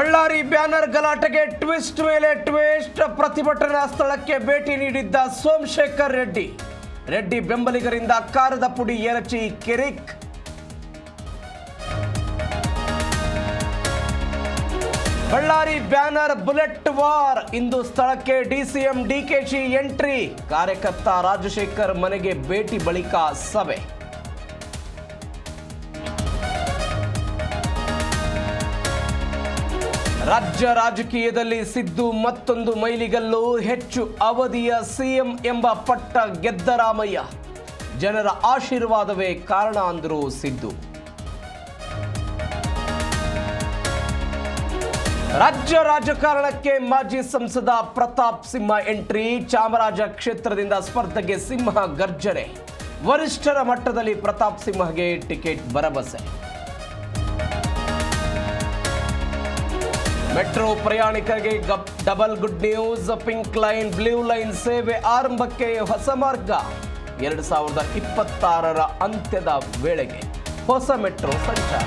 Ballari banner ಗಲಾಟೆಗೆ twist ಮೇಲೆ twist. ಪ್ರತಿಭಟನಾ ಸ್ಥಳಕ್ಕೆ ಭೇಟಿ ನೀಡಿದ್ದ ಸೋಮಶೇಖರ್ ರೆಡ್ಡಿ ಬೆಂಬಲಿಗರಿಂದ ಕಾರದ ಪುಡಿ ಎರಚಿ ಕಿರಿಕ್. Ballari banner bullet war. ಇಂದು ಸ್ಥಳಕ್ಕೆ ಡಿಸಿಎಂ ಡಿಕೆಶಿ ಎಂಟ್ರಿ. ಕಾರ್ಯಕರ್ತ ರಾಜಶೇಖರ್ ಮನೆಗೆ ಭೇಟಿ ಬಳಿಕ ಸಭೆ. ರಾಜ್ಯ ರಾಜಕೀಯದಲ್ಲಿ ಸಿದ್ದು ಮತ್ತೊಂದು ಮೈಲಿಗಲ್ಲು. ಹೆಚ್ಚು ಅವಧಿಯ ಸಿಎಂ ಎಂಬ ಪಟ್ಟ ಗೆದ್ದ ರಾಮಯ್ಯ. ಜನರ ಆಶೀರ್ವಾದವೇ ಕಾರಣ ಅಂದರು ಸಿದ್ದು. ರಾಜ್ಯ ರಾಜಕಾರಣಕ್ಕೆ ಮಾಜಿ ಸಂಸದ ಪ್ರತಾಪ್ ಸಿಂಹ ಎಂಟ್ರಿ. ಚಾಮರಾಜ ಕ್ಷೇತ್ರದಿಂದ ಸ್ಪರ್ಧೆಗೆ ಸಿಂಹ ಗರ್ಜನೆ. ವರಿಷ್ಠರ ಮಟ್ಟದಲ್ಲಿ ಪ್ರತಾಪ್ ಸಿಂಹಗೆ ಟಿಕೆಟ್ ಭರವಸೆ. ಮೆಟ್ರೋ ಪ್ರಯಾಣಿಕರಿಗೆ double good news. Pink line blue line ಸೇವೆ ಆರಂಭಕ್ಕೆ ಹೊಸ ಮಾರ್ಗ. 2026ರ ಅಂತ್ಯದ ವೇಳೆಗೆ ಹೊಸ ಮೆಟ್ರೋ ಸಂಚಾರ.